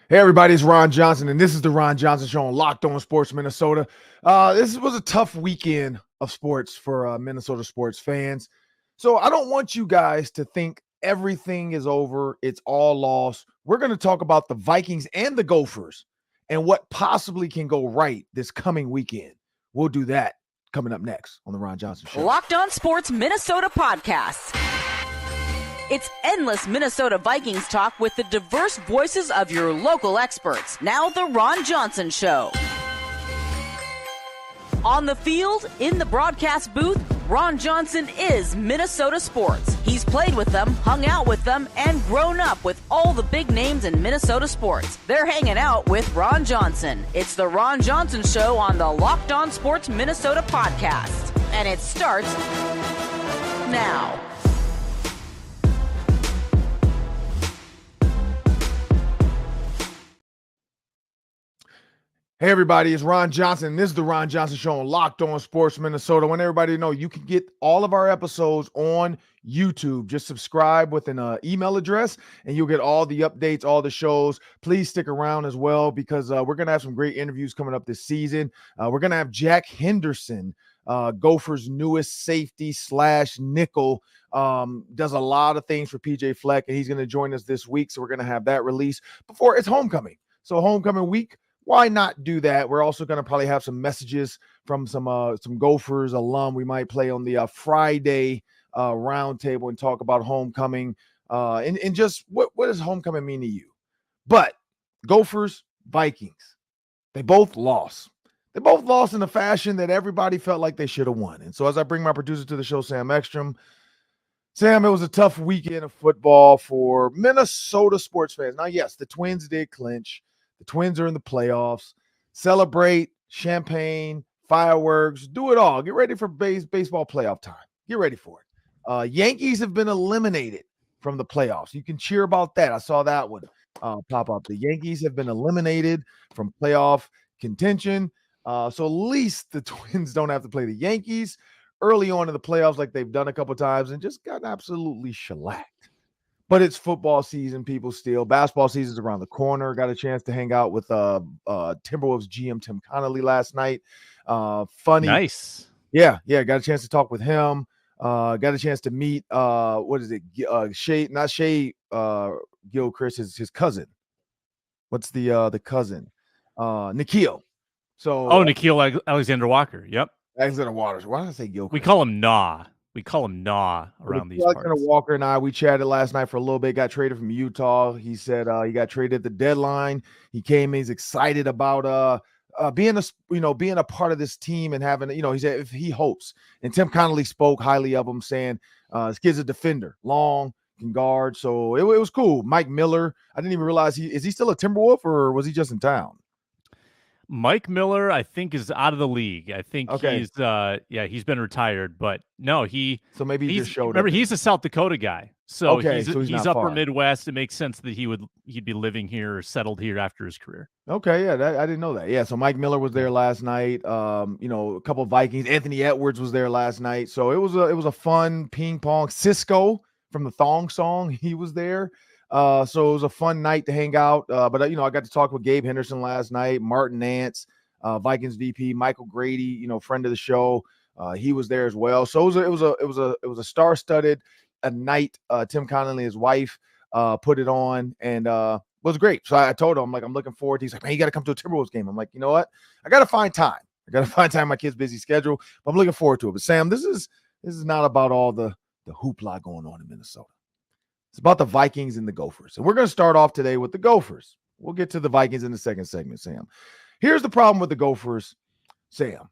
Hey, everybody, it's Ron Johnson, and this is the Ron Johnson Show on Locked On Sports Minnesota. This was a tough weekend of sports for Minnesota sports fans. So I don't want you guys to think everything is over. It's all lost. We're going to talk about the Vikings and the Gophers and what possibly can go right this coming weekend. We'll do that coming up next on the Ron Johnson Show. Locked On Sports Minnesota podcast. It's endless Minnesota Vikings talk with the diverse voices of your local experts. Now the Ron Johnson Show. On the field, in the broadcast booth, Ron Johnson is Minnesota sports. He's played with them, hung out with them, and grown up with all the big names in Minnesota sports. They're hanging out with Ron Johnson. It's the Ron Johnson Show on the Locked On Sports Minnesota podcast. And it starts now. Hey, everybody, it's Ron Johnson. This is the Ron Johnson Show on Locked On Sports Minnesota. I want everybody to know you can get all of our episodes on YouTube. Just subscribe with an email address, and you'll get all the updates, all the shows. Please stick around as well because we're going to have some great interviews coming up this season. We're going to have Jack Henderson, Gophers' newest safety / nickel, does a lot of things for PJ Fleck, and he's going to join us this week, so we're going to have that release before it's homecoming. So homecoming week, why not do that? We're also going to probably have some messages from some Gophers alum. We might play on the Friday roundtable and talk about homecoming and just what does homecoming mean to you? But Gophers, Vikings, they both lost. They both lost in a fashion that everybody felt like they should have won. And so as I bring my producer to the show, Sam Ekstrom, Sam, it was a tough weekend of football for Minnesota sports fans. Now, yes, the Twins did clinch. The Twins are in the playoffs. Celebrate, champagne, fireworks, do it all. Get ready for baseball playoff time. Get ready for it. Yankees have been eliminated from the playoffs. You can cheer about that. I saw that one pop up. The Yankees have been eliminated from playoff contention. So at least the Twins don't have to play the Yankees early on in the playoffs like they've done a couple times and just got absolutely shellacked. But it's football season, people still. Basketball season's around the corner. Got a chance to hang out with Timberwolves GM Tim Connolly last night. Funny. Nice. Yeah. Got a chance to talk with him. Got a chance to meet, Shea Gilchrist, his cousin. What's the cousin? Nikhil. So Nikhil Alexander Walker. Yep. Alexander Waters. Why did I say Gilchrist? We call him Nah. Around these parts. Alexander Walker and I, we chatted last night for a little bit, got traded from Utah. He said he got traded at the deadline. He came in, he's excited about being a part of this team and having, he said if he hopes. And Tim Connolly spoke highly of him, saying this kid's a defender, long, can guard. So it was cool. Mike Miller, I didn't even realize is he still a Timberwolf or was he just in town? Mike Miller, I think, is out of the league. I think okay. He's been retired, but no, so maybe he just showed remember, up. He's a South Dakota guy. So he's upper far. Midwest. It makes sense that he'd be living here or settled here after his career. Okay, yeah, I didn't know that. Yeah, so Mike Miller was there last night. A couple of Vikings. Anthony Edwards was there last night. So it was a fun ping pong. Cisco from the Thong Song, he was there. So it was a fun night to hang out. But I got to talk with Gabe Henderson last night, Martin Nance, Vikings VP, Michael Grady, friend of the show. He was there as well. So it was a star-studded night. Tim Connolly and his wife put it on and was great. So I told him, I'm looking forward to. He's like, man, you got to come to a Timberwolves game. I'm like, you know what? I got to find time. My kid's busy schedule, but I'm looking forward to it. But Sam, this is not about all the hoopla going on in Minnesota. It's about the Vikings and the Gophers. And we're going to start off today with the Gophers. We'll get to the Vikings in the second segment, Sam. Here's the problem with the Gophers, Sam.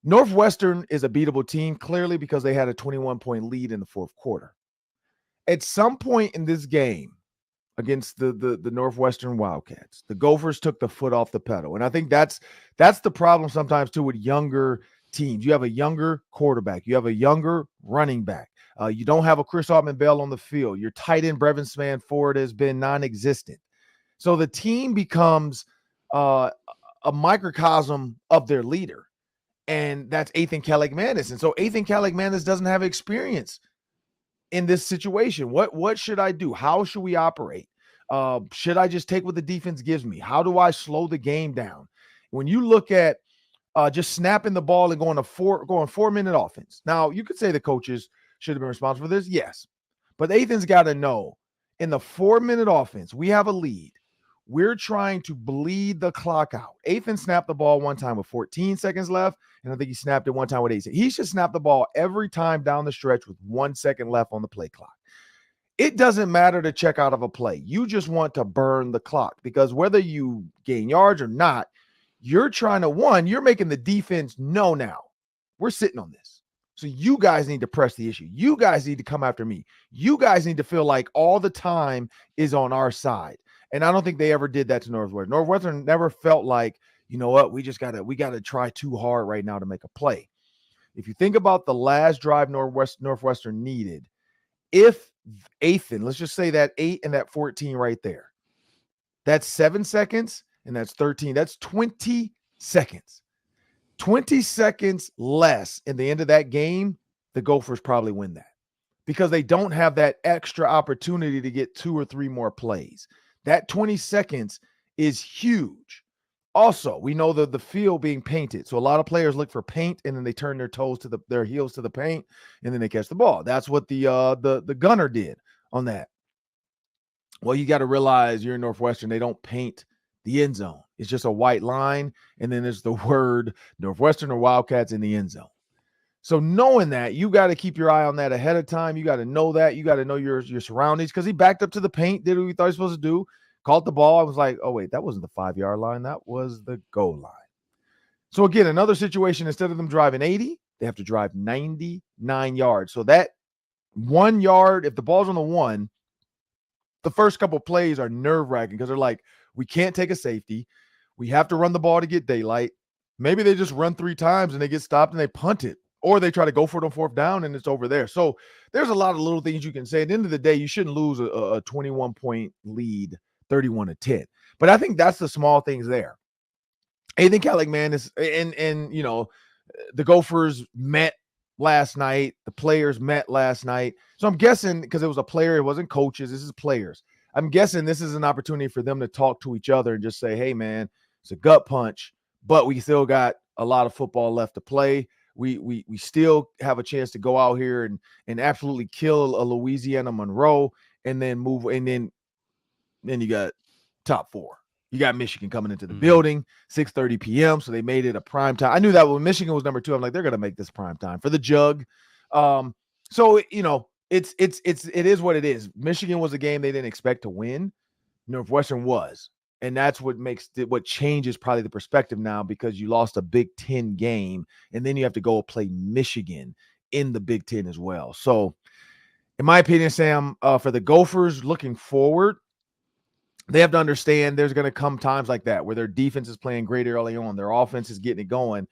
Northwestern is a beatable team, clearly because they had a 21-point lead in the fourth quarter. At some point in this game against the Northwestern Wildcats, the Gophers took the foot off the pedal. And I think that's the problem sometimes, too, with younger teams. You have a younger quarterback. You have a younger running back. You don't have a Chris Altman-Bell on the field. Your tight end, Brevin Spann-Ford, has been non-existent. So the team becomes a microcosm of their leader, and that's Ethan Kaliakmanis. And so Ethan Kaliakmanis doesn't have experience in this situation. What should I do? How should we operate? Should I just take what the defense gives me? How do I slow the game down? When you look at just snapping the ball and going 4-minute offense. Now, you could say the coaches should have been responsible for this. Yes. But Ethan's got to know in the 4-minute offense, we have a lead. We're trying to bleed the clock out. Ethan snapped the ball one time with 14 seconds left, and I think he snapped it one time with 8 seconds. He should snap the ball every time down the stretch with 1 second left on the play clock. It doesn't matter to check out of a play. You just want to burn the clock because whether you gain yards or not, you're trying to, you're making the defense know now we're sitting on this. So you guys need to press the issue. You guys need to come after me. You guys need to feel like all the time is on our side. And I don't think they ever did that to Northwestern. Northwestern never felt like, you know what, we got to try too hard right now to make a play. If you think about the last drive Northwestern needed, if Ethan, let's just say that 8 and that 14 right there, that's 7 seconds and that's 13. That's 20 seconds. 20 seconds less in the end of that game, the Gophers probably win that because they don't have that extra opportunity to get 2 or 3 more plays. That 20 seconds is huge. Also, we know the field being painted. So a lot of players look for paint and then they turn their heels to the paint and then they catch the ball. That's what the gunner did on that. Well, you got to realize you're in Northwestern. They don't paint the end zone. It's just a white line. And then there's the word Northwestern or Wildcats in the end zone. So knowing that, you got to keep your eye on that ahead of time. You got to know that. You got to know your surroundings because he backed up to the paint, did what he thought he was supposed to do, caught the ball. I was like, oh, wait, that wasn't the 5-yard line. That was the goal line. So, again, another situation, instead of them driving 80, they have to drive 99 yards. So that 1 yard, if the ball's on the 1, the first couple plays are nerve-wracking because they're like, we can't take a safety. We have to run the ball to get daylight. Maybe they just run 3 times and they get stopped and they punt it. Or they try to go for it on 4th down and it's over there. So there's a lot of little things you can say. At the end of the day, you shouldn't lose a 21-point lead, 31-10. But I think that's the small things there. Ethan Caligman is, and you know, the Gophers met last night. The players met last night. So I'm guessing because it was a player, it wasn't coaches. This is players. I'm guessing this is an opportunity for them to talk to each other and just say, hey, man, it's a gut punch, but we still got a lot of football left to play. We still have a chance to go out here and absolutely kill a Louisiana Monroe and then move. And then you got top 4. You got Michigan coming into the building, 6:30 p.m. So they made it a prime time. I knew that when Michigan was number 2, I'm like, they're going to make this prime time for the jug. So, you know, it is what it is. Michigan was a game they didn't expect to win. Northwestern was. And that's what changes probably the perspective now because you lost a Big Ten game and then you have to go play Michigan in the Big Ten as well. So in my opinion, Sam, for the Gophers looking forward, they have to understand there's going to come times like that where their defense is playing great early on. Their offense is getting it going.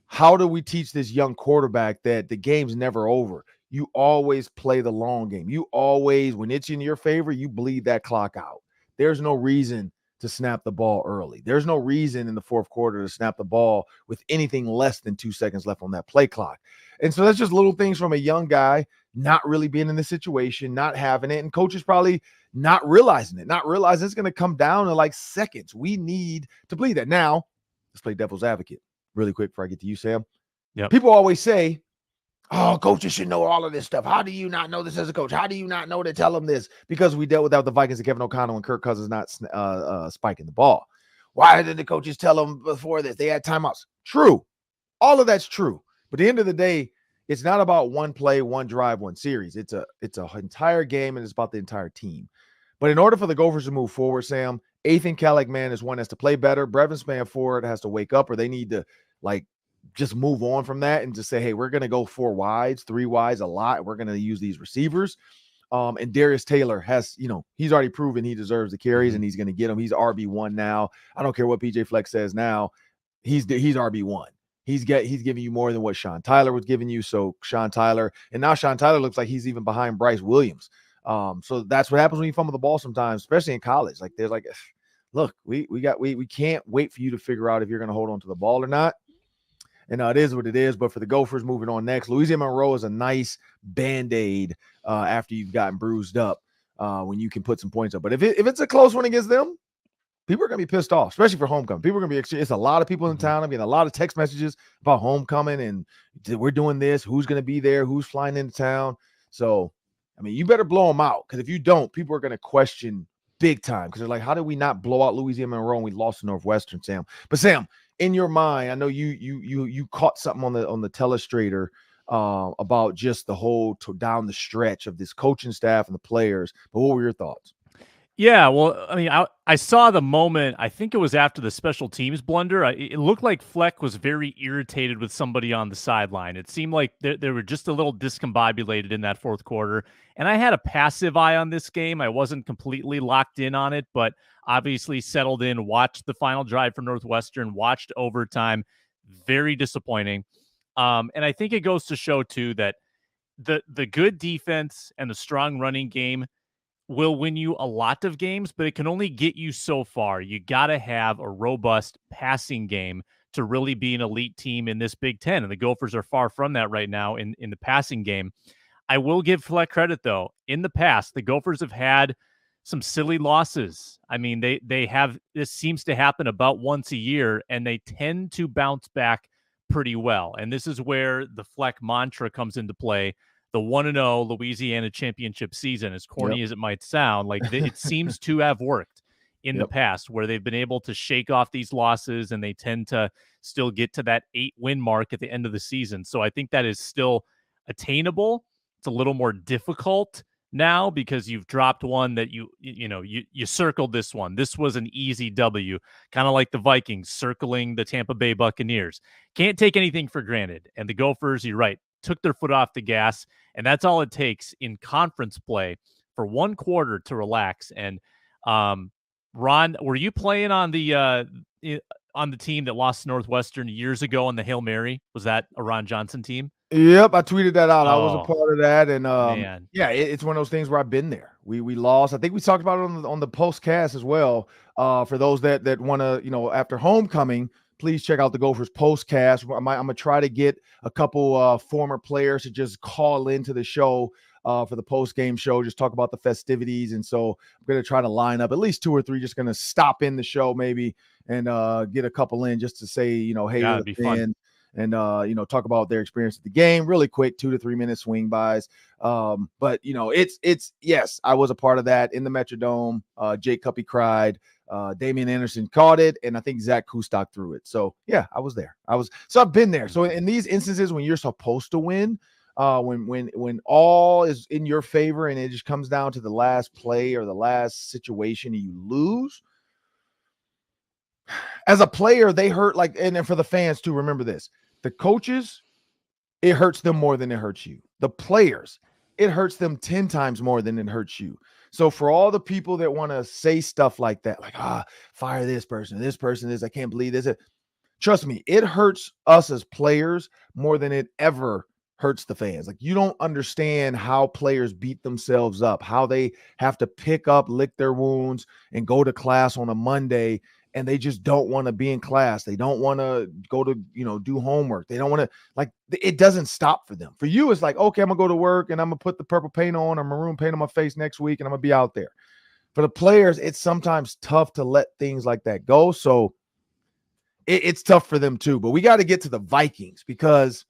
How do we teach this young quarterback that the game's never over? You always play the long game. You always, when it's in your favor, you bleed that clock out. There's no reason to snap the ball early. There's no reason in the 4th quarter to snap the ball with anything less than 2 seconds left on that play clock. And so that's just little things from a young guy not really being in the situation, not having it, and coaches probably not realizing it's going to come down to like seconds. We need to bleed that. Now, let's play devil's advocate really quick before I get to you, Sam. Yeah. People always say, oh, coaches should know all of this stuff. How do you not know this as a coach? How do you not know to tell them this? Because we dealt without the Vikings and Kevin O'Connell and Kirk Cousins not spiking the ball. Why did the coaches tell them before this? They had timeouts. True. All of that's true. But at the end of the day, it's not about one play, one drive, one series. It's a entire game, and it's about the entire team. But in order for the Gophers to move forward, Sam, Ethan Caligman is one that has to play better. Brevin Spanford has to wake up, or they need to just move on from that and just say, hey, we're going to go 4 wides, 3 wides a lot. We're going to use these receivers. And Darius Taylor has, he's already proven he deserves the carries and he's going to get them. He's RB1 now. I don't care what PJ Fleck says now. He's RB1. He's giving you more than what Sean Tyler was giving you. So Sean Tyler looks like he's even behind Bryce Williams. So that's what happens when you fumble the ball sometimes, especially in college. Like there's like, look, we can't wait for you to figure out if you're going to hold on to the ball or not. And it is what it is. But for the Gophers moving on next, Louisiana Monroe is a nice Band-Aid after you've gotten bruised up. when you can put some points up. But if it's a close one against them, people are going to be pissed off, especially for homecoming. People are going to be, it's a lot of people in town. I'm getting a lot of text messages about homecoming and we're doing this. Who's going to be there? Who's flying into town? So, I mean, you better blow them out, because if you don't, people are going to question big time, because they're like, how did we not blow out Louisiana Monroe and we lost to Northwestern, Sam? But Sam, in your mind, I know you caught something on the telestrator about just the whole down the stretch of this coaching staff and the players. But what were your thoughts? Yeah, well, I mean, I saw the moment. I think it was after the special teams blunder. It looked like Fleck was very irritated with somebody on the sideline. It seemed like they were just a little discombobulated in that fourth quarter. And I had a passive eye on this game. I wasn't completely locked in on it, but obviously settled in, watched the final drive for Northwestern, watched overtime. Very disappointing. And I think it goes to show, too, that the good defense and the strong running game will win you a lot of games, but it can only get you so far. You got to have a robust passing game to really be an elite team in this Big Ten, and the Gophers are far from that right now in the passing game. I will give Fleck credit, though. In the past, the Gophers have had some silly losses. I mean, they have, this seems to happen about once a year, and they tend to bounce back pretty well. And this is where the Fleck mantra comes into play. The 1-0 Louisiana championship season, as corny as it might sound, like it seems to have worked in the past, where they've been able to shake off these losses and they tend to still get to that 8-win mark at the end of the season. So I think that is still attainable. It's a little more difficult now because you've dropped one that you circled this one. This was an easy W, kind of like the Vikings circling the Tampa Bay Buccaneers. Can't take anything for granted. And the Gophers, you're right, took their foot off the gas, and that's all it takes in conference play for one quarter to relax. And Ron, were you playing on the team that lost to Northwestern years ago on the Hail Mary? Was that a Ron Johnson team? Yep, I tweeted that out. I was a part of that, and man. yeah, it's one of those things where I've been there. We lost. I think we talked about it on the postcast as well. For those that want to, after homecoming, please check out the Gophers postcast. I'm gonna try to get a couple former players to just call into the show for the post game show, just talk about the festivities. And so I'm gonna try to line up at least 2 or 3, just gonna stop in the show maybe and get a couple in just to say, hey, that'd be fun. And talk about their experience at the game really quick, 2 to 3 minute swing bys. But it's yes, I was a part of that in the Metrodome. Jake Cuppy cried. Damian Anderson caught it, and I think Zach Kustok threw it. So yeah, I was there. So I've been there. So in these instances when you're supposed to win, when all is in your favor and it just comes down to the last play or the last situation and you lose, as a player, they hurt and then for the fans too, remember this. The coaches, it hurts them more than it hurts you. The players, it hurts them 10 times more than it hurts you. So for all the people that want to say stuff like that, like, fire this person, I can't believe this. Trust me, it hurts us as players more than it ever hurts the fans. Like, you don't understand how players beat themselves up, how they have to pick up, lick their wounds, and go to class on a Monday, and they just don't want to be in class. They don't want to go to, do homework. They don't want to, it doesn't stop for them. For you, it's like, okay, I'm going to go to work and I'm going to put the purple paint on or maroon paint on my face next week and I'm going to be out there. For the players, it's sometimes tough to let things like that go. So it's tough for them too. But we got to get to the Vikings, because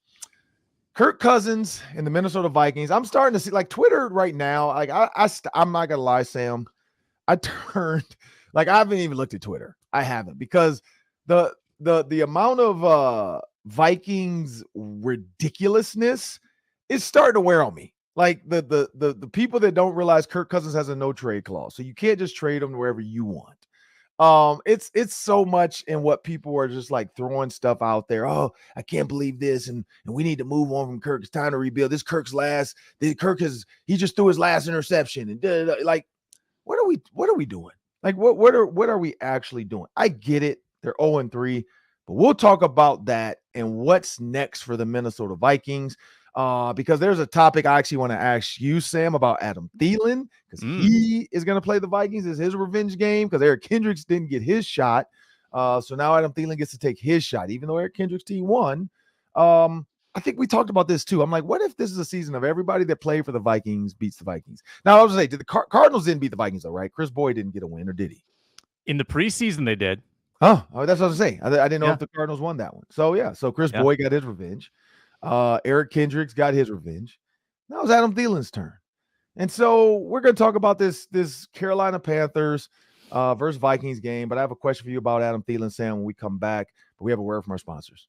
Kirk Cousins and the Minnesota Vikings, I'm starting to see Twitter right now. I'm not going to lie, Sam. I haven't even looked at Twitter. I haven't, because the amount of Vikings ridiculousness is starting to wear on me. The people that don't realize Kirk Cousins has a no trade clause, so you can't just trade him wherever you want. It's so much in what people are just throwing stuff out there. Oh, I can't believe this, and we need to move on from Kirk. It's time to rebuild. He just threw his last interception, and what are we doing? What are we actually doing? I get it. They're 0-3, but we'll talk about that and what's next for the Minnesota Vikings. Because there's a topic I actually want to ask you, Sam, about Adam Thielen, because he is going to play the Vikings. It's his revenge game because Eric Kendricks didn't get his shot. So now Adam Thielen gets to take his shot, even though Eric Kendricks' team won. I think we talked about this too. I'm like, what if this is a season of everybody that played for the Vikings beats the Vikings? Now, I was going to say, did the Cardinals didn't beat the Vikings though, right? Chris Boyd didn't get a win, or did he? In the preseason, they did. Oh, that's what I was saying. I didn't know if the Cardinals won that one. So, yeah. So, Chris Boyd got his revenge. Eric Kendricks got his revenge. Now it was Adam Thielen's turn. And so, we're going to talk about this Carolina Panthers versus Vikings game. But I have a question for you about Adam Thielen, Sam, when we come back. But we have a word from our sponsors.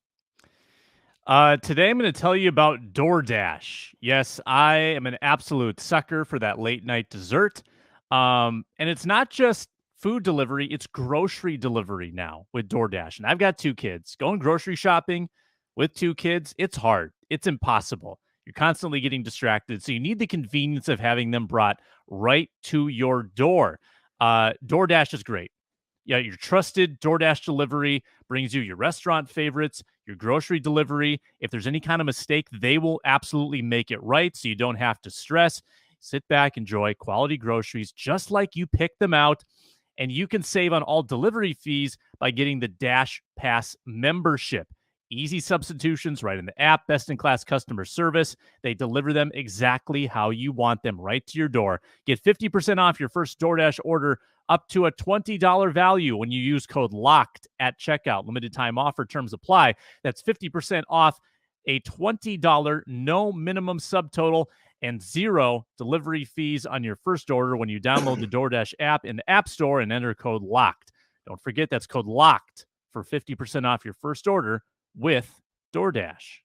Today, I'm going to tell you about DoorDash. Yes, I am an absolute sucker for that late night dessert. And it's not just food delivery, it's grocery delivery now with DoorDash. And I've got 2 kids. Going grocery shopping with 2 kids, it's hard. It's impossible. You're constantly getting distracted. So you need the convenience of having them brought right to your door. DoorDash is great. Yeah, your trusted DoorDash delivery brings you your restaurant favorites, your grocery delivery. If there's any kind of mistake, they will absolutely make it right so you don't have to stress. Sit back, enjoy quality groceries just like you picked them out. And you can save on all delivery fees by getting the Dash Pass membership. Easy substitutions right in the app, best-in-class customer service. They deliver them exactly how you want them right to your door. Get 50% off your first DoorDash order up to a $20 value when you use code LOCKED at checkout. Limited time offer, terms apply. That's 50% off a $20 no minimum subtotal and 0 delivery fees on your first order when you download the DoorDash app in the App Store and enter code LOCKED. Don't forget that's code LOCKED for 50% off your first order with DoorDash.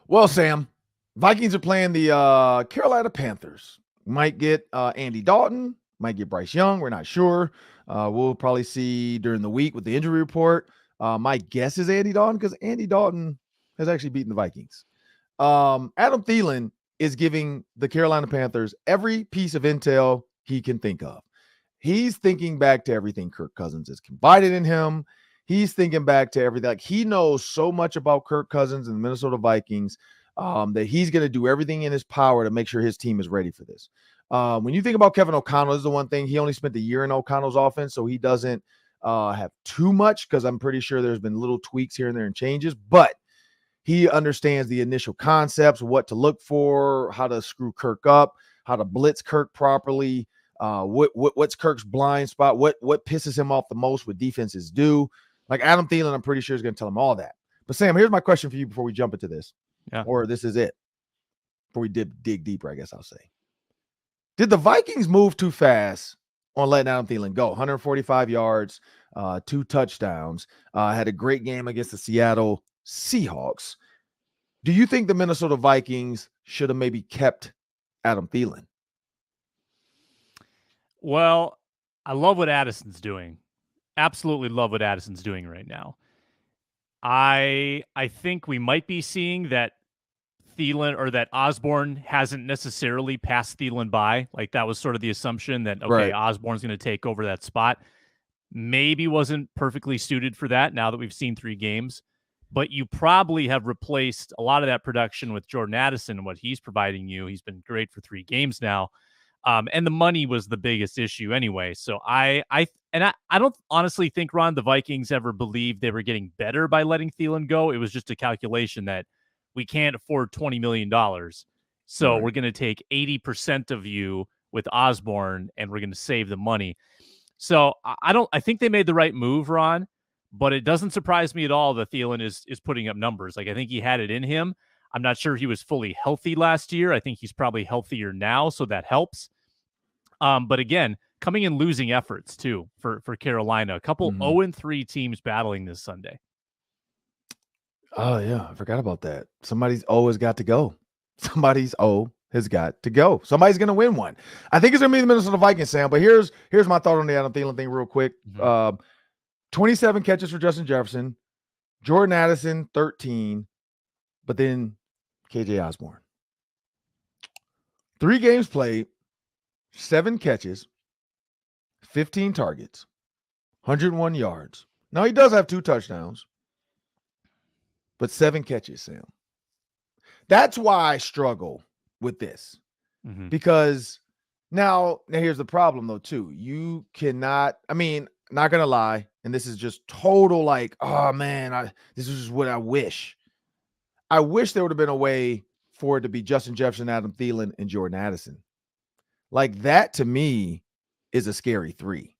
Well, Sam, Vikings are playing the Carolina Panthers. Might get Andy Dalton, might get Bryce Young. We're not sure. We'll probably see during the week with the injury report. My guess is Andy Dalton because Andy Dalton has actually beaten the Vikings. Adam Thielen is giving the Carolina Panthers every piece of intel he can think of. He's thinking back to everything Kirk Cousins has confided in him. He's thinking back to everything. Like, he knows so much about Kirk Cousins and the Minnesota Vikings that he's going to do everything in his power to make sure his team is ready for this. When you think about Kevin O'Connell, this is the one thing. He only spent a year in O'Connell's offense, so he doesn't have too much because I'm pretty sure there's been little tweaks here and there and changes, but he understands the initial concepts, what to look for, how to screw Kirk up, how to blitz Kirk properly, what's Kirk's blind spot, what pisses him off the most, what defenses do. Like Adam Thielen, I'm pretty sure is going to tell him all that. But Sam, here's my question for you before we jump into this. Yeah. Or this is it. Before we dig deeper, I guess I'll say. Did the Vikings move too fast on letting Adam Thielen go? 145 yards, 2 touchdowns, had a great game against the Seattle Seahawks. Do you think the Minnesota Vikings should have maybe kept Adam Thielen? Well, I love what Addison's doing. Absolutely love what Addison's doing right now. I think we might be seeing that Thielen or that Osborne hasn't necessarily passed Thielen by. Like, that was sort of the assumption that, okay, right, Osborne's going to take over that spot. Maybe wasn't perfectly suited for that now that we've seen 3 games. But you probably have replaced a lot of that production with Jordan Addison and what he's providing you. He's been great for 3 games now. And the money was the biggest issue anyway. So I don't honestly think, Ron, the Vikings ever believed they were getting better by letting Thielen go. It was just a calculation that we can't afford $20 million. So We're going to take 80% of you with Osborne and we're going to save the money. So I think they made the right move, Ron, but it doesn't surprise me at all that Thielen is putting up numbers. Like, I think he had it in him. I'm not sure he was fully healthy last year. I think he's probably healthier now, so that helps. But again, coming in losing efforts too for Carolina. A couple 0-3 teams battling this Sunday. Oh, yeah. I forgot about that. Somebody's O has got to go. Somebody's O has got to go. Somebody's going to win one. I think it's going to be the Minnesota Vikings, Sam. But here's my thought on the Adam Thielen thing real quick. 27 catches for Justin Jefferson. Jordan Addison, 13. But then KJ Osborne. 3 games played, 7 catches, 15 targets, 101 yards. Now, he does have 2 touchdowns, but 7 catches, Sam. That's why I struggle with this. Because now here's the problem, though, too. You cannot – I mean, not gonna lie, and this is just total like, oh man, this is just what I wish. I wish there would have been a way for it to be Justin Jefferson, Adam Thielen, and Jordan Addison. Like that to me is a scary three.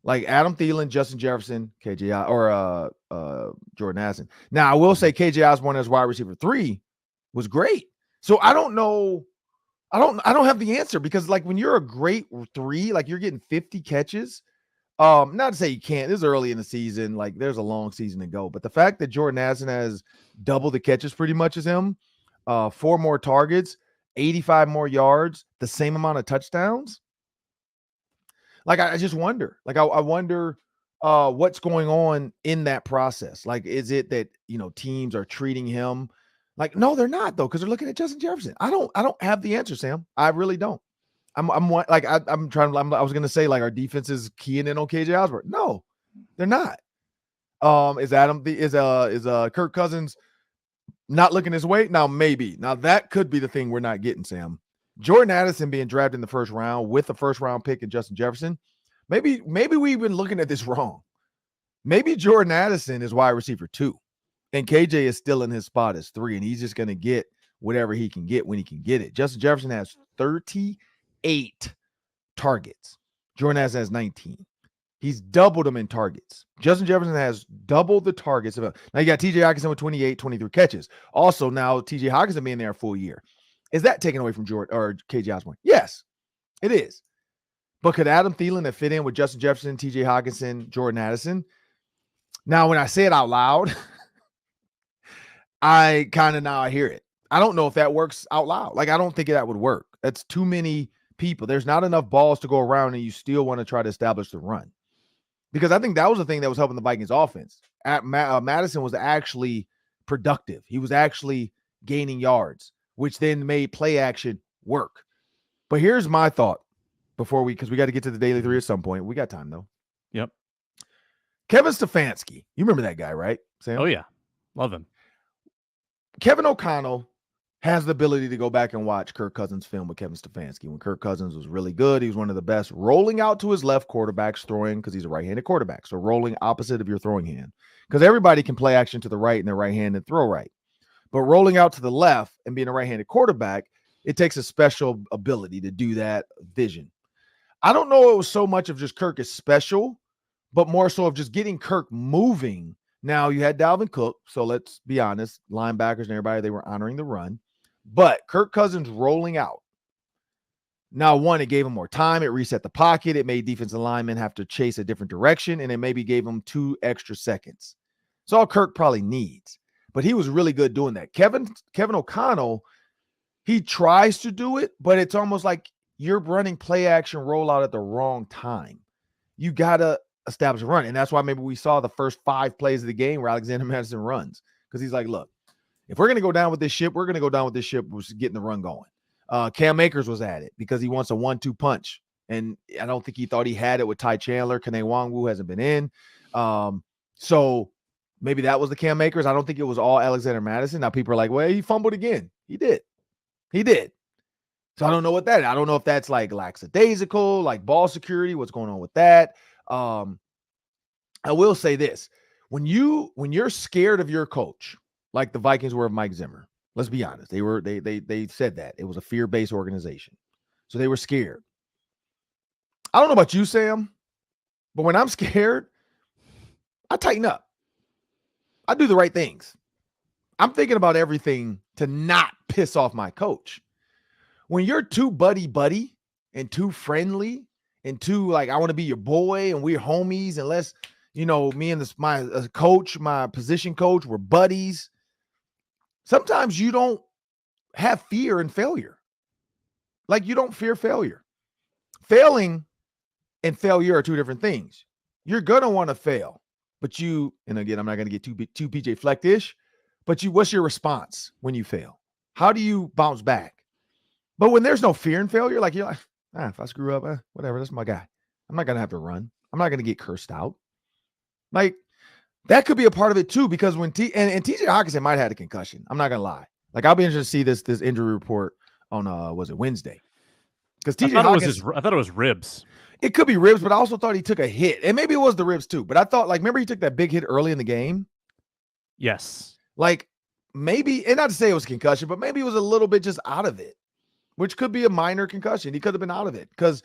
Like Adam Thielen, Justin Jefferson, KJ or Jordan Addison. Now I will say KJ Osborne as wide receiver 3 was great. So I don't know. I don't have the answer because like when you're a great 3, like you're getting 50 catches. Not to say you can't. This is early in the season. Like there's a long season to go. But the fact that Jordan Addison has double the catches pretty much as him, 4 more targets, 85 more yards, the same amount of touchdowns. Like, I just wonder. Like, I wonder what's going on in that process. Like, is it that, teams are treating him like, no, they're not, though, because they're looking at Justin Jefferson. I don't have the answer, Sam. I really don't. I was going to say, like, our defense is keying in on KJ Osborne. No, they're not. Is Kirk Cousins not looking his way? Now, maybe. Now, that could be the thing we're not getting, Sam. Jordan Addison being drafted in the first round with a first-round pick and Justin Jefferson, maybe we've been looking at this wrong. Maybe Jordan Addison is wide receiver 2, and KJ is still in his spot as 3, and he's just going to get whatever he can get when he can get it. Justin Jefferson has 38 targets. Jordan Addison has 19. He's doubled them in targets. Justin Jefferson has doubled the targets. Now you got TJ Hockenson with 28, 23 catches. Also now TJ Hockenson being there a full year. Is that taken away from Jordan or KJ Osborne? Yes, it is. But could Adam Thielen have fit in with Justin Jefferson, TJ Hockenson, Jordan Addison? Now, when I say it out loud, I hear it. I don't know if that works out loud. Like, I don't think that would work. That's too many people. There's not enough balls to go around, and you still want to try to establish the run. Because I think that was the thing that was helping the Vikings offense. Madison was actually productive. He was actually gaining yards, which then made play action work. But here's my thought because we got to get to the Daily 3 at some point. We got time, though. Yep. Kevin Stefanski. You remember that guy, right, Sam? Oh, yeah. Love him. Kevin O'Connell has the ability to go back and watch Kirk Cousins' film with Kevin Stefanski. When Kirk Cousins was really good, he was one of the best rolling out to his left, quarterbacks throwing, because he's a right-handed quarterback. So rolling opposite of your throwing hand. Because everybody can play action to the right and their right hand and throw right. But rolling out to the left and being a right-handed quarterback, it takes a special ability to do that vision. I don't know it was so much of just Kirk is special, but more so of just getting Kirk moving. Now, you had Dalvin Cook, so let's be honest, linebackers and everybody, they were honoring the run. But Kirk Cousins rolling out. Now, one, it gave him more time. It reset the pocket. It made defensive linemen have to chase a different direction, and it maybe gave him 2 extra seconds. It's all Kirk probably needs. But he was really good doing that. Kevin O'Connell, he tries to do it, but it's almost like you're running play action rollout at the wrong time. You got to establish a run. And that's why maybe we saw the first 5 plays of the game where Alexander Madison runs. Because he's like, look, if we're going to go down with this ship, we're going to go down with this ship, which is getting the run going. Cam Akers was at it because he wants a 1-2 punch. And I don't think he thought he had it with Ty Chandler. Kene Nwangwu hasn't been in. So maybe that was the Cam Akers. I don't think it was all Alexander Madison. Now people are like, well, he fumbled again. He did. So I don't know what that is. I don't know if that's like lackadaisical, like ball security, what's going on with that. I will say this. When you're scared of your coach, like the Vikings were of Mike Zimmer, let's be honest. They said that. It was a fear-based organization. So they were scared. I don't know about you, Sam, but when I'm scared, I tighten up. I do the right things. I'm thinking about everything to not piss off my coach. When you're too buddy and too friendly and too like, I want to be your boy and we're homies, and let's, me and my coach, my position coach, we're buddies. Sometimes you don't have fear in failure. Like you don't fear failure. Failing and failure are 2 different things. You're going to want to fail, but and again, I'm not going to get too PJ Fleck-ish, but what's your response when you fail? How do you bounce back? But when there's no fear in failure, like you're like, if I screw up, whatever, that's my guy. I'm not going to have to run. I'm not going to get cursed out. Like that could be a part of it too, because when and TJ Hockenson might have had a concussion. I'm not going to lie. Like I'll be interested to see this injury report on was it Wednesday? Because TJ Hockenson, I thought it was ribs. It could be ribs, but I also thought he took a hit. And maybe it was the ribs too. But I thought, like, remember he took that big hit early in the game? Yes. Like, maybe, and not to say it was a concussion, but maybe he was a little bit just out of it, which could be a minor concussion. He could have been out of it. Because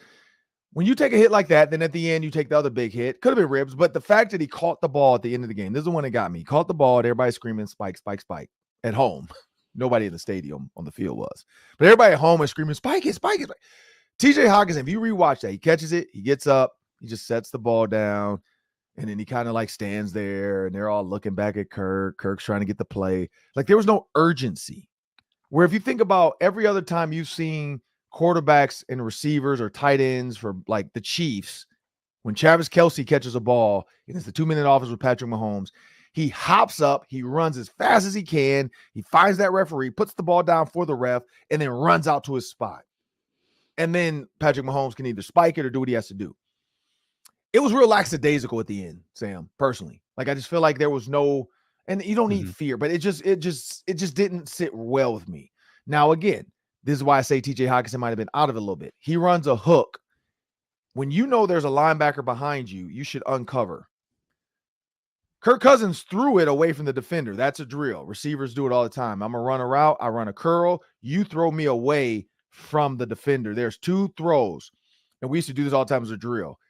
when you take a hit like that, then at the end, you take the other big hit. Could have been ribs. But the fact that he caught the ball at the end of the game, this is the one that got me. He caught the ball, and everybody screaming, spike, spike, spike at home. Nobody in the stadium on the field was. But everybody at home is screaming, spike it, spike it. TJ Hockenson, if you rewatch that, he catches it, he gets up, he just sets the ball down, and then he kind of like stands there, and they're all looking back at Kirk. Kirk's trying to get the play. Like, there was no urgency. Where if you think about every other time you've seen quarterbacks and receivers or tight ends for like the Chiefs, when Travis Kelce catches a ball, and it's the 2-minute offense with Patrick Mahomes, he hops up, he runs as fast as he can, he finds that referee, puts the ball down for the ref, and then runs out to his spot. And then Patrick Mahomes can either spike it or do what he has to do. It was real lackadaisical at the end, Sam, personally. Like, I just feel like there was no, and you don't need fear, but it just didn't sit well with me. Now, again, this is why I say TJ Hockenson might have been out of it a little bit. He runs a hook. When you know there's a linebacker behind you, you should uncover. Kirk Cousins threw it away from the defender. That's a drill. Receivers do it all the time. I'm going to run a route. I run a curl. You throw me away from the defender. There's 2 throws. And we used to do this all the time as a drill.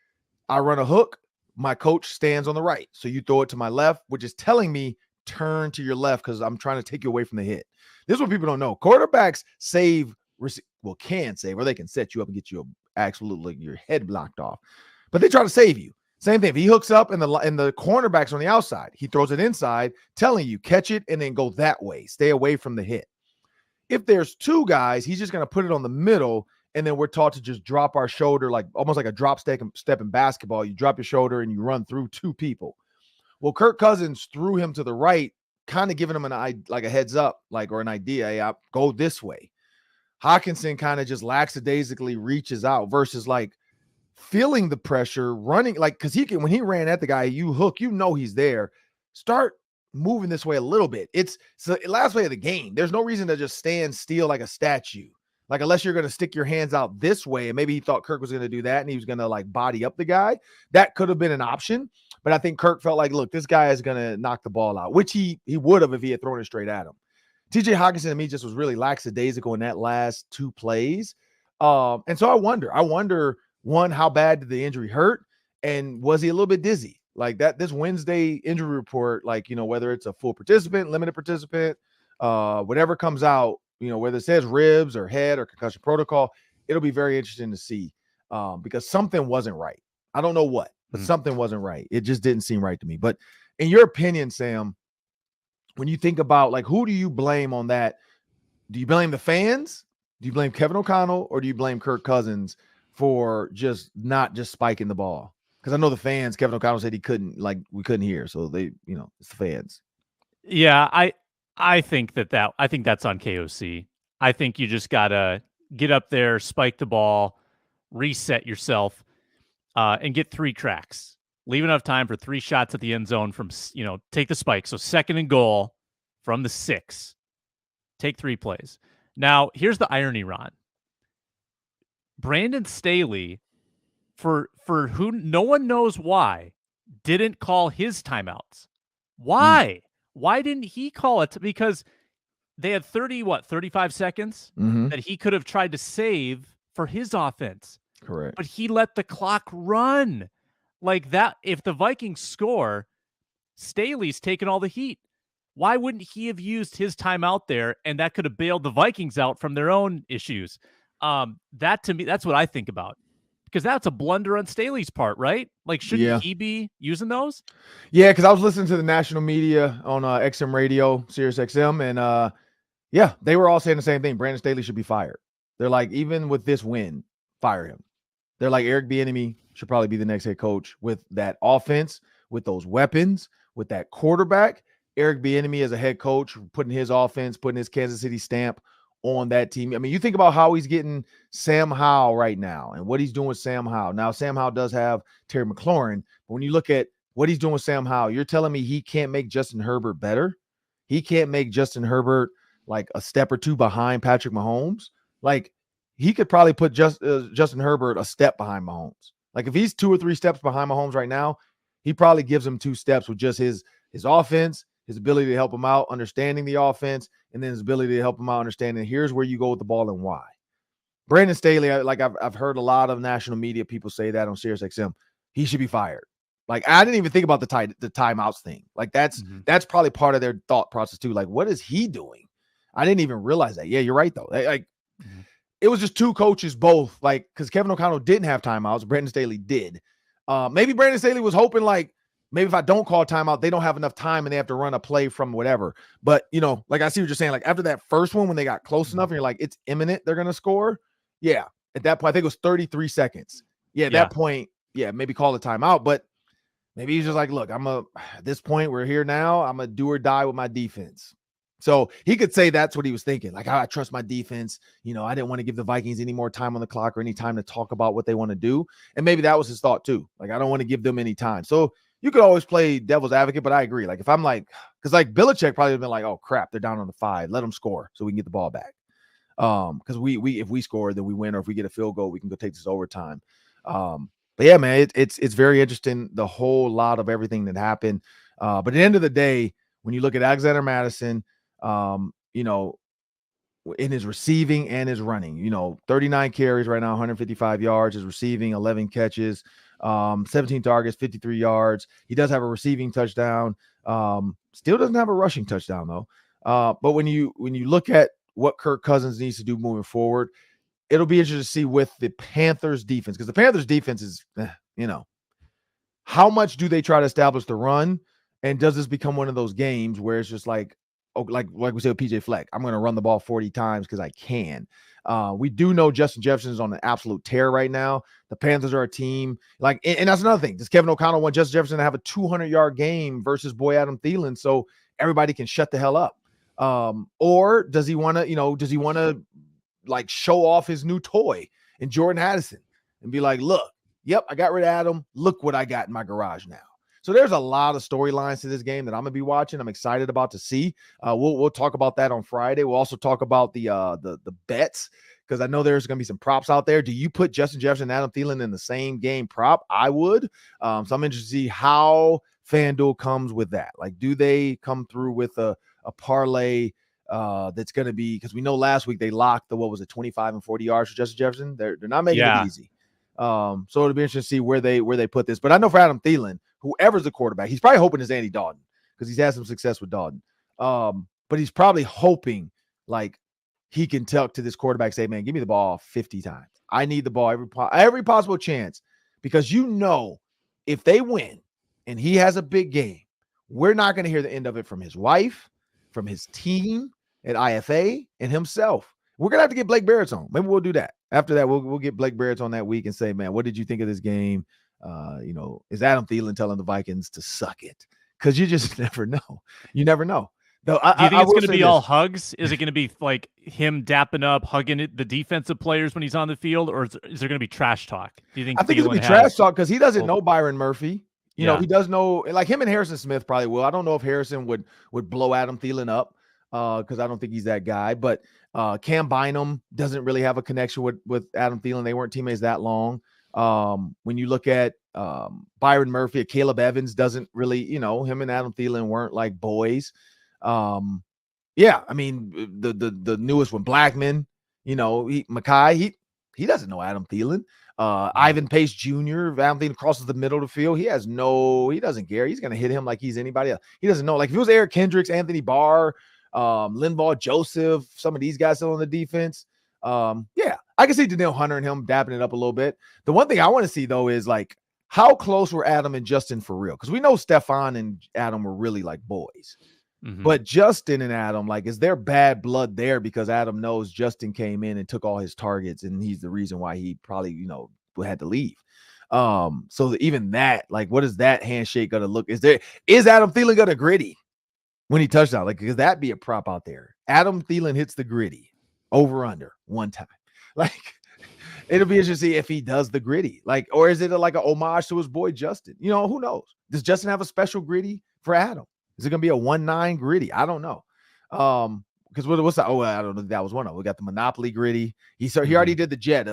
I run a hook. My coach stands on the right. So you throw it to my left, which is telling me turn to your left because I'm trying to take you away from the hit. This is what people don't know. Quarterbacks can save, or they can set you up and get you absolutely your head blocked off. But they try to save you. Same thing. If he hooks up and the cornerback's on the outside, he throws it inside, telling you catch it and then go that way. Stay away from the hit. If there's 2 guys, he's just going to put it on the middle, and then we're taught to just drop our shoulder, like almost like a drop step in basketball. You drop your shoulder and you run through 2 people. Well, Kirk Cousins threw him to the right, kind of giving him like a heads up, like, or an idea. Hey, I'll go this way. Hockenson kind of just lackadaisically reaches out versus like feeling the pressure, running, like, because when he ran at the guy, you hook, he's there. Start moving this way a little bit. It's the last play of the game. There's no reason to just stand still like a statue. Like, unless you're going to stick your hands out this way, and maybe he thought Kirk was going to do that and he was going to like body up the guy. That could have been an option. But I think Kirk felt like, look, this guy is going to knock the ball out, which he would have if he had thrown it straight at him. TJ Hockenson to me just was really lackadaisical in that last 2 plays. And so I wonder, one, how bad did the injury hurt? And was he a little bit dizzy? Like that, this Wednesday injury report, like, whether it's a full participant, limited participant, whatever comes out, whether it says ribs or head or concussion protocol, it'll be very interesting to see because something wasn't right. I don't know what, but something wasn't right. It just didn't seem right to me. But in your opinion, Sam, when you think about, like, who do you blame on that? Do you blame the fans? Do you blame Kevin O'Connell, or do you blame Kirk Cousins for not just spiking the ball? Because I know the fans, Kevin O'Connell said we couldn't hear. So they, it's the fans. Yeah, I think that's on KOC. I think you just gotta get up there, spike the ball, reset yourself, and get 3 cracks. Leave enough time for 3 shots at the end zone from, take the spike. So 2nd and goal from the 6. Take 3 plays. Now, here's the irony, Ron. Brandon Staley, for who no one knows why, didn't call his timeouts. Why? Why didn't he call it? Because they had 35 seconds that he could have tried to save for his offense. Correct. But he let the clock run. Like that, if the Vikings score, Staley's taking all the heat. Why wouldn't he have used his timeout there, and that could have bailed the Vikings out from their own issues? That, to me, that's what I think about. Because that's a blunder on Staley's part, right? Like, shouldn't he be using those? Yeah, because I was listening to the national media on XM Radio, Sirius XM, and they were all saying the same thing. Brandon Staley should be fired. They're like, even with this win, fire him. They're like, Eric Bieniemy should probably be the next head coach with that offense, with those weapons, with that quarterback. Eric Bieniemy as a head coach, putting his offense, putting his Kansas City stamp on that team. I mean, you think about how he's getting Sam Howell right now and what he's doing with Sam Howell. Now, Sam Howell does have Terry McLaurin, but when you look at what he's doing with Sam Howell, you're telling me he can't make Justin Herbert better? He can't make Justin Herbert like a step or 2 behind Patrick Mahomes? Like, he could probably put Justin Herbert a step behind Mahomes. Like if he's 2 or 3 steps behind Mahomes right now, he probably gives him 2 steps with just his offense, his ability to help him out, understanding the offense, and then his ability to help him out, understanding here's where you go with the ball and why. Brandon Staley, I've heard a lot of national media people say that on SiriusXM. He should be fired. Like I didn't even think about the timeouts thing. Like that's probably part of their thought process too. Like what is he doing? I didn't even realize that. Yeah, you're right though. It was just 2 coaches both. Like because Kevin O'Connell didn't have timeouts, Brandon Staley did. Maybe Brandon Staley was hoping like maybe if I don't call timeout, they don't have enough time and they have to run a play from whatever. But like I see what you're saying. Like after that first one when they got close enough and you're like it's imminent, they're gonna score. Yeah, at that point I think it was 33 seconds. Yeah, at that point, yeah, maybe call a timeout, but. Maybe he's just like, look, at this point, we're here now. I'm a do or die with my defense. So he could say that's what he was thinking. Like, I trust my defense. I didn't want to give the Vikings any more time on the clock or any time to talk about what they want to do. And maybe that was his thought too. Like, I don't want to give them any time. So you could always play devil's advocate, but I agree. Like, if I'm like, because like Belichick probably would have been like, oh crap, they're down on the 5. Let them score so we can get the ball back. Because if we score, then we win, or if we get a field goal, we can go take this overtime. But yeah, man, it's very interesting, the whole lot of everything that happened. But at the end of the day, when you look at Alexander Madison, in his receiving and his running, 39 carries right now, 155 yards, his receiving, 11 catches, 17 targets, 53 yards. He does have a receiving touchdown. Still doesn't have a rushing touchdown though. But when you look at what Kirk Cousins needs to do moving forward, it'll be interesting to see with the Panthers defense, because the Panthers defense is, how much do they try to establish the run? And does this become one of those games where it's just like, like we said with PJ Fleck, I'm going to run the ball 40 times because I can. We do know Justin Jefferson is on an absolute tear right now. The Panthers are a team and that's another thing. Does Kevin O'Connell want Justin Jefferson to have a 200-yard game versus boy Adam Thielen so everybody can shut the hell up? Or does he want to, like show off his new toy in Jordan Addison and be like, look, yep, I got rid of Adam. Look what I got in my garage now. So there's a lot of storylines to this game that I'm gonna be watching. I'm excited about to see. We'll talk about that on Friday. We'll also talk about the bets, because I know there's gonna be some props out there. Do you put Justin Jefferson and Adam Thielen in the same game prop? I would. So I'm interested to see how FanDuel comes with that. Like, do they come through with a parlay that's going to be, because we know last week they locked 25 and 40 yards for Justin Jefferson. They're not making it easy. So it'll be interesting to see where they put this. But I know for Adam Thielen, whoever's the quarterback, he's probably hoping it's Andy Dalton, because he's had some success with Dalton. But he's probably hoping like he can talk to this quarterback, say, man, give me the ball 50 times. I need the ball every possible chance, because if they win and he has a big game, we're not going to hear the end of it from his wife, from his team at IFA, and himself. We're going to have to get Blake Berets on. Maybe we'll do that. After that, we'll get Blake Berets on that week and say, man, what did you think of this game? Is Adam Thielen telling the Vikings to suck it? Because you just never know. You never know. Though, do you think it's going to be all hugs? Is it going to be like him dapping up, hugging the defensive players when he's on the field, or is there going to be trash talk? Do you think? I think it's going to be trash talk, because he doesn't know Byron Murphy. He does know, like him and Harrison Smith probably will. I don't know if Harrison would blow Adam Thielen up, because I don't think he's that guy. But Cam Bynum doesn't really have a connection with Adam Thielen. They weren't teammates that long. When you look at Byron Murphy, Caleb Evans doesn't really, him and Adam Thielen weren't like boys. I mean, the newest one, Blackman, Mackay, he doesn't know Adam Thielen. Ivan Pace Jr., Adam Thielen crosses the middle of the field. He doesn't care. He's going to hit him like he's anybody else. He doesn't know. Like if it was Eric Kendricks, Anthony Barr, Linval Joseph, some of these guys still on the defense. I can see Danielle Hunter and him dapping it up a little bit. The one thing I want to see though is like, how close were Adam and Justin for real? Because we know Stephon and Adam were really like boys. Mm-hmm. But Justin and Adam, like, is there bad blood there because Adam knows Justin came in and took all his targets and he's the reason why he probably, had to leave. So even that, like, what is that handshake going to look? Is Adam Thielen going to gritty when he touchdown? Like, could that be a prop out there? Adam Thielen hits the gritty over under one time. Like, it'll be interesting to see if he does the gritty, like, or is it like a homage to his boy Justin? Who knows? Does Justin have a special gritty for Adam? Is it going to be a 1-9 gritty? I don't know. Because what's that? Oh, I don't know. That was one of them. We got the Monopoly gritty. He already did the Jet.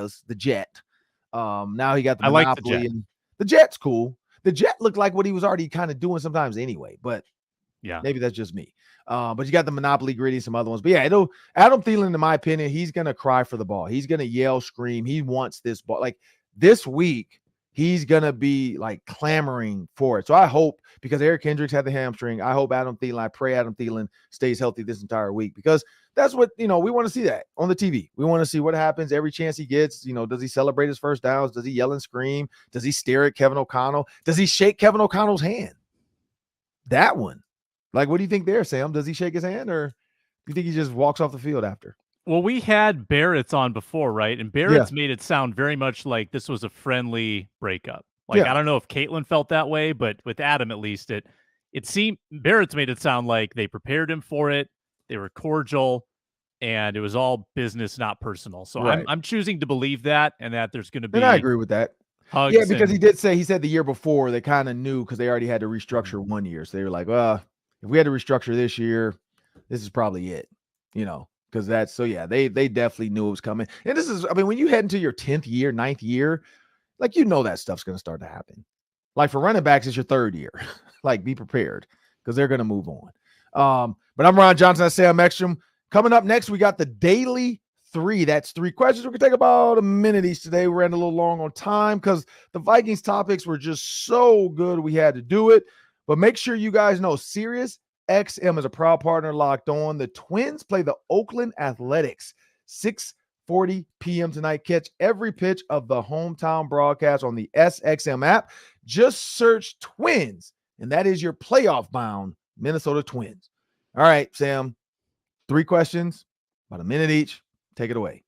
Now he got the I like the monopoly, Jet. and the Jet's cool. The Jet looked like what he was already kind of doing sometimes anyway, but Yeah. maybe that's just me. But you got the monopoly gritty, some other ones. But yeah, Adam Thielen, in my opinion, he's gonna cry for the ball. He's gonna yell, scream. He wants this ball. Like this week, he's gonna be like clamoring for it. So I hope, because Eric Hendricks had the hamstring, I hope I pray Adam Thielen stays healthy this entire week, because that's what, we want to see that on the TV. We want to see what happens every chance he gets. Does he celebrate his first downs? Does he yell and scream? Does he stare at Kevin O'Connell? Does he shake Kevin O'Connell's hand? That one. Like, what do you think there, Sam? Does he shake his hand, or do you think he just walks off the field after? Well, we had Barrett's on before, right? And Barrett's made it sound very much like this was a friendly breakup. Like, I don't know if Caitlin felt that way, but with Adam, at least, it seemed Barrett's made it sound like they prepared him for it. They were cordial, and it was all business, not personal. So I'm choosing to believe that, and that there's going to be. And I agree with that. Yeah, because he said the year before they kind of knew, because they already had to restructure one year. So they were like, well, if we had to restructure this year, this is probably it, because that's they definitely knew it was coming. And this is, when you head into your 10th year, 9th year, like, that stuff's going to start to happen. Like for running backs, it's your 3rd year. Like, be prepared, because they're going to move on. But I'm Ron Johnson. I say I'm Ekstrom. Coming up next, we got the Daily 3. That's 3 questions. We're going to take about a minute each today. We ran a little long on time because the Vikings topics were just so good. We had to do it. But make sure you guys know Sirius XM is a proud partner, Locked On. The Twins play the Oakland Athletics, 6:40 p.m. tonight. Catch every pitch of the hometown broadcast on the SXM app. Just search Twins, and that is your playoff-bound Minnesota Twins. All right, Sam, 3 questions, about a minute each. Take it away.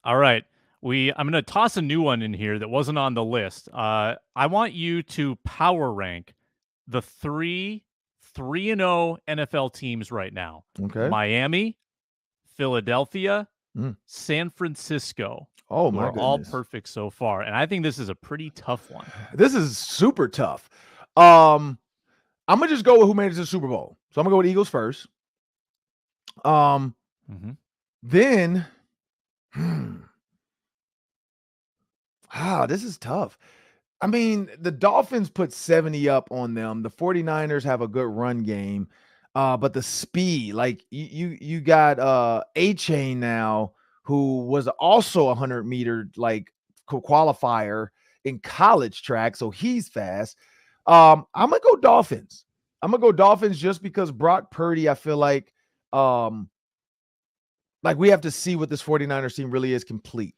All right. I'm going to toss a new one in here that wasn't on the list. I want you to power rank the 3-0 NFL teams right now. Okay. Miami, Philadelphia, San Francisco. Oh, my goodness. All perfect so far. And I think this is a pretty tough one. This is super tough. I'm going to just go with who made it to the Super Bowl. So I'm going to go with Eagles first. Then, this is tough. The Dolphins put 70 up on them. The 49ers have a good run game, but the speed, like you got A-Chain now, who was also a 100-meter like qualifier in college track, so he's fast. I'm gonna go Dolphins. Just because Brock Purdy, I feel like we have to see what this 49ers team really is complete.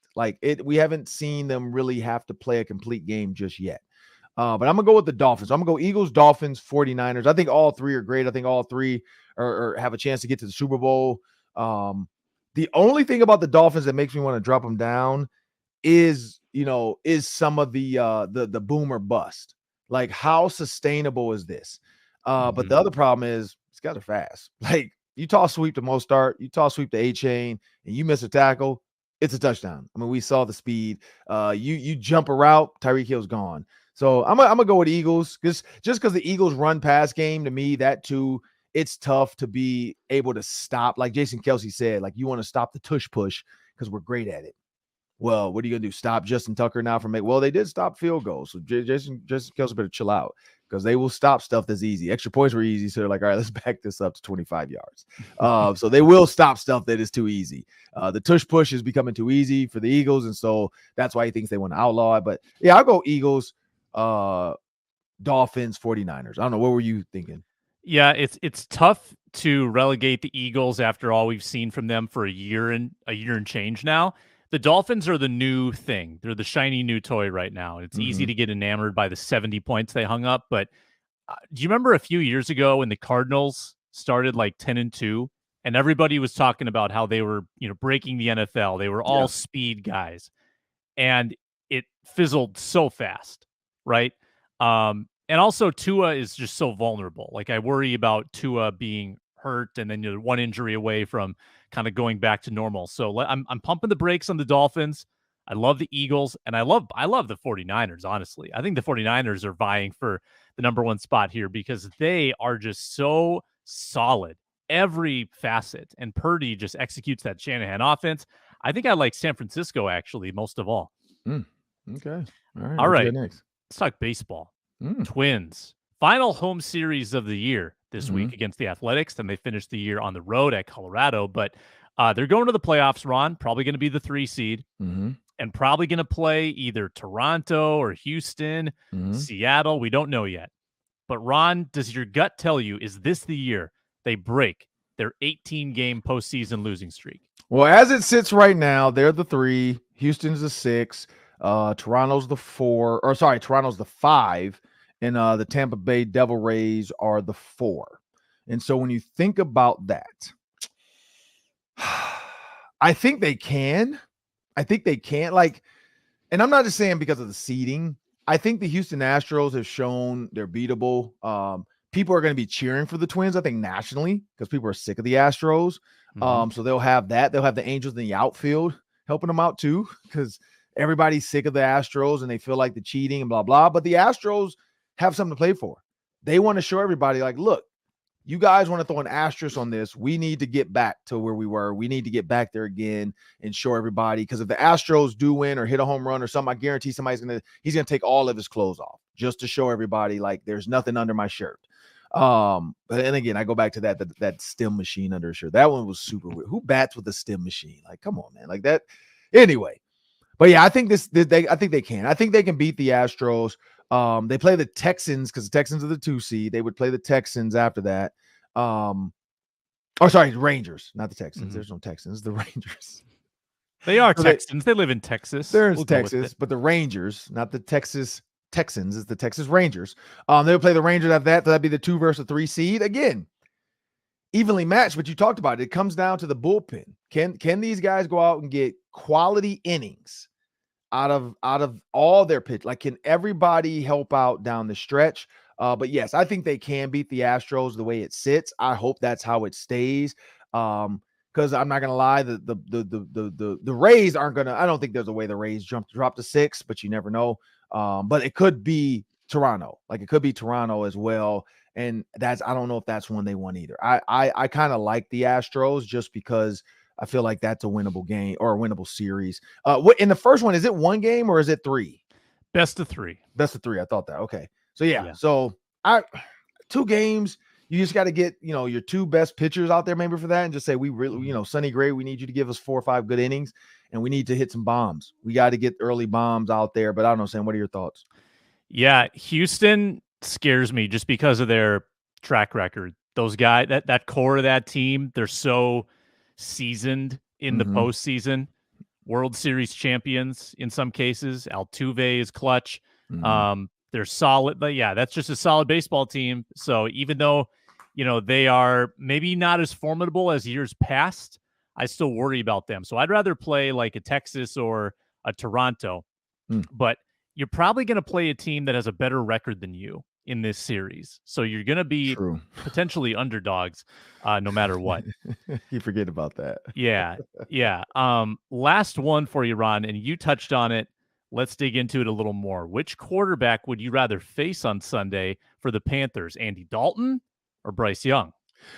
We haven't seen them really have to play a complete game just yet. But I'm going to go with the Dolphins. I'm going to go Eagles, Dolphins, 49ers. I think all 3 are great. I think all 3 are have a chance to get to the Super Bowl. The only thing about the Dolphins that makes me want to drop them down is some of the boom or bust. Like, how sustainable is this? But the other problem is these guys are fast. Like, you toss sweep to Mostert, you toss sweep to A-Chain, and you miss a tackle, it's a touchdown. We saw the speed. You jump a route, Tyreek Hill's gone. So I'm gonna go with Eagles, just because the Eagles run pass game, to me, that too, it's tough to be able to stop. Like Jason Kelce said, like, you want to stop the tush push because we're great at it. Well, what are you gonna do? Stop Justin Tucker now from well, they did stop field goals. So Jason Kelce better chill out, because they will stop stuff that's easy. Extra points were easy, so they're like, all right, let's back this up to 25 yards. So they will stop stuff that is too easy. The tush push is becoming too easy for the Eagles, and so that's why he thinks they want to outlaw it. But yeah, I'll go Eagles, Dolphins, 49ers. I don't know. What were you thinking? Yeah, it's tough to relegate the Eagles after all we've seen from them for a year and change now. The Dolphins are the new thing. They're the shiny new toy right now. It's easy to get enamored by the 70 points they hung up. But do you remember a few years ago when the Cardinals started like 10-2, and everybody was talking about how they were, breaking the NFL? They were all speed guys, and it fizzled so fast, right? And also Tua is just so vulnerable. Like, I worry about Tua being hurt and then you're one injury away from kind of going back to normal. So I'm pumping the brakes on the Dolphins. I love the Eagles, and I love the 49ers, honestly. I think the 49ers are vying for the number 1 spot here because they are just so solid every facet, and Purdy just executes that Shanahan offense. I think I like San Francisco, actually, most of all. Okay. All right. All What you right. got next? Let's talk baseball. Mm. Twins. Final home series of the year this week Mhm. against the Athletics. Then they finished the year on the road at Colorado. But they're going to the playoffs, Ron. Probably going to be the 3 seed. Mm-hmm. And probably going to play either Toronto or Houston, Mm-hmm. Seattle. We don't know yet. But Ron, does your gut tell you, is this the year they break their 18-game postseason losing streak? Well, as it sits right now, they're the 3. Houston's the 6. Toronto's the 4. Or sorry, Toronto's the 5. And the Tampa Bay Devil Rays are the 4. And so when you think about that, I think they can. Like, and I'm not just saying because of the seeding. I think the Houston Astros have shown they're beatable. People are going to be cheering for the Twins, I think, nationally, because people are sick of the Astros. So they'll have that. They'll have the Angels in the outfield helping them out too, because everybody's sick of the Astros and they feel like the cheating and blah, blah. But the Astros have something to play for. They want to show everybody, like, look, you guys want to throw an asterisk on this. We need to get back to where we were. We need to get back there again and show everybody. Because if the Astros do win or hit a home run or something, I guarantee he's going to take all of his clothes off just to show everybody, like, there's nothing under my shirt. And again, I go back to that stem machine under his shirt. That one was super weird. Who bats with a stem machine? Like, come on, man. Like that. Anyway, but yeah, I think I think they can. I think they can beat the Astros. They play the Texans because the Texans are the 2 seed. They would play the Texans after that. Rangers, not the Texans. Mm-hmm. There's no Texans. The Rangers. They are Texans. They live in Texas. There's Texas, but the Rangers, not the Texans, is the Texas Rangers. They would play the Rangers after that. So that'd be the 2 versus the 3 seed. Again, evenly matched, but you talked about it. It comes down to the bullpen. Can these guys go out and get quality innings out of all their pitch? Like, can everybody help out down the stretch? But yes, I think they can beat the Astros the way it sits. I hope that's how it stays. Because I'm not gonna lie, the Rays aren't gonna. I don't think there's a way the Rays drop to 6, but you never know. But it could be Toronto. Like, it could be Toronto as well. And I don't know if that's one they want either. I kind of like the Astros just because I feel like that's a winnable game or a winnable series. What in the first one, is it 1 game or is it 3? Best of 3. Best of 3. I thought that. Okay. So yeah. So 2 games, you just got to get, your 2 best pitchers out there maybe for that and just say, we really, Sonny Gray, we need you to give us 4 or 5 good innings and we need to hit some bombs. We got to get early bombs out there. But I don't know, Sam, what are your thoughts? Yeah, Houston scares me just because of their track record. Those guys, that core of that team, they're so seasoned in the postseason. World Series champions in some cases. Altuve is clutch. They're solid, but yeah, that's just a solid baseball team. So even though, they are maybe not as formidable as years past, I still worry about them. So I'd rather play like a Texas or a Toronto, but you're probably going to play a team that has a better record than you in this series. So you're going to be potentially underdogs no matter what. You forget about that. Yeah. Last one for you, Ron, and you touched on it. Let's dig into it a little more. Which quarterback would you rather face on Sunday for the Panthers? Andy Dalton or Bryce Young?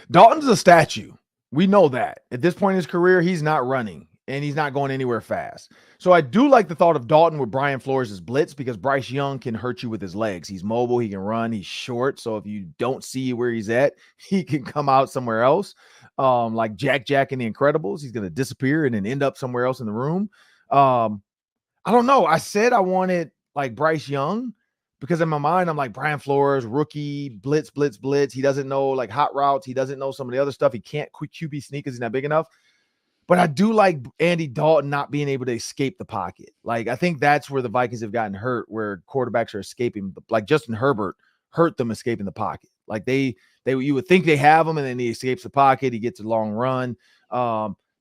Dalton's a statue. We know that. At this point in his career, he's not running and he's not going anywhere fast. So I do like the thought of Dalton with Brian Flores' blitz because Bryce Young can hurt you with his legs. He's mobile. He can run. He's short. So if you don't see where he's at, he can come out somewhere else. Like Jack in The Incredibles. He's going to disappear and then end up somewhere else in the room. I don't know. I said I wanted like Bryce Young because in my mind, I'm like Brian Flores, rookie, blitz. He doesn't know like hot routes. He doesn't know some of the other stuff. He can't quick QB sneak because he's not big enough. But I do like Andy Dalton not being able to escape the pocket. Like, I think that's where the Vikings have gotten hurt, where quarterbacks are escaping. Like Justin Herbert hurt them escaping the pocket. Like you would think they have him and then he escapes the pocket. He gets a long run.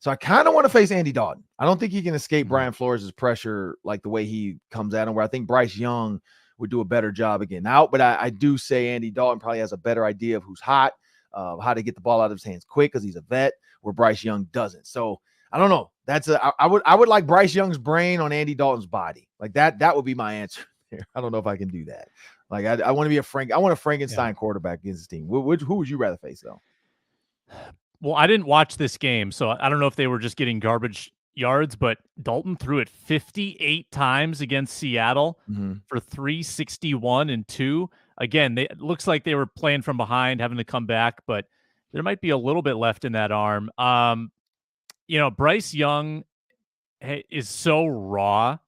So I kind of want to face Andy Dalton. I don't think he can escape Brian Flores' pressure like the way he comes at him, where I think Bryce Young would do a better job of getting out. But I do say Andy Dalton probably has a better idea of who's hot, how to get the ball out of his hands quick because he's a vet, where Bryce Young doesn't. So I don't know. I would like Bryce Young's brain on Andy Dalton's body. Like that would be my answer here. I don't know if I can do that. Like I want to be I want a Frankenstein quarterback against his team. Who would you rather face though? Well, I didn't watch this game, so I don't know if they were just getting garbage, yards, but Dalton threw it 58 times against Seattle Mhm. for 361 and 2. Again, it looks like they were playing from behind, having to come back, but there might be a little bit left in that arm. Bryce Young is so raw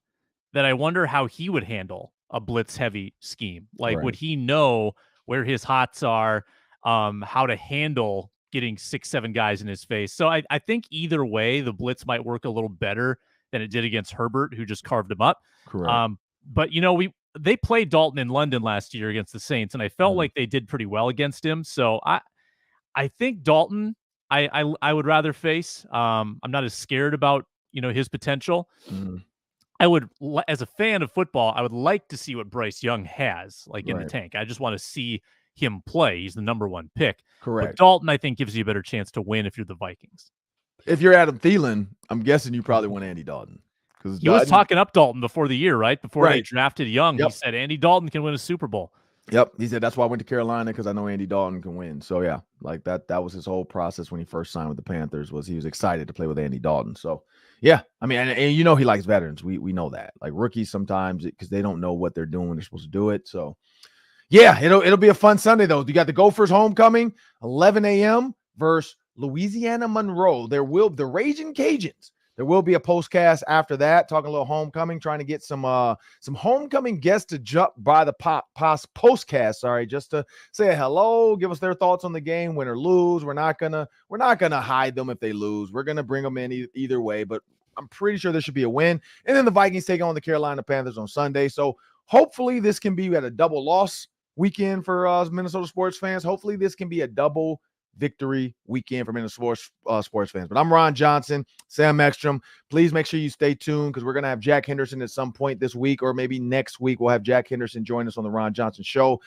that I wonder how he would handle a blitz heavy scheme. Like, Right. would he know where his hots are, how to handle getting 6-7 guys in his face? So I think either way, the blitz might work a little better than it did against Herbert, who just carved him up. Correct. But they played Dalton in London last year against the Saints, and I felt like they did pretty well against him. So I think Dalton, I would rather face. I'm not as scared about his potential. Mhm. I would, as a fan of football, I would like to see what Bryce Young has in the Right. tank. I just want to see him play. He's the number one pick. Correct. But Dalton, I think, gives you a better chance to win if you're the Vikings. If you're Adam Thielen, I'm guessing you probably want Andy Dalton. He was talking up Dalton before the year, right? Before they Right. drafted Young, Yep. He said Andy Dalton can win a Super Bowl. Yep. He said, that's why I went to Carolina, because I know Andy Dalton can win. So, yeah, like that was his whole process when he first signed with the Panthers, was he was excited to play with Andy Dalton. So, yeah, I mean, and he likes veterans. We know that. Like rookies sometimes, because they don't know what they're doing when they're supposed to do it. So, yeah, it'll be a fun Sunday, though. You got the Gophers homecoming, 11 a.m. versus Louisiana Monroe. The Raging Cajuns. There will be a postcast after that, talking a little homecoming, trying to get some homecoming guests to jump by the postcast. Sorry, just to say hello, give us their thoughts on the game, win or lose. We're not gonna hide them if they lose. We're gonna bring them in either way, but I'm pretty sure there should be a win. And then the Vikings take on the Carolina Panthers on Sunday. So hopefully this can be at a double loss weekend for Minnesota sports fans. Hopefully this can be a double victory weekend for Minnesota sports fans. But I'm Ron Johnson, Sam Ekstrom. Please make sure you stay tuned, because we're going to have Jack Henderson at some point this week, or maybe next week. We'll have Jack Henderson join us on the Ron Johnson Show.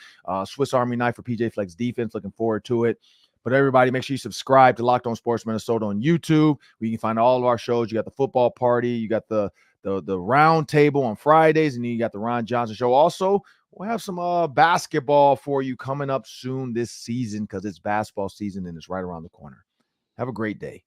Swiss Army knife for PJ Flex defense. Looking forward to it. But everybody, make sure you subscribe to Locked On Sports Minnesota on YouTube, where you can find all of our shows. You got the football party, you got the round table on Fridays, and then you got the Ron Johnson Show. Also, we'll have some basketball for you coming up soon this season, because it's basketball season and it's right around the corner. Have a great day.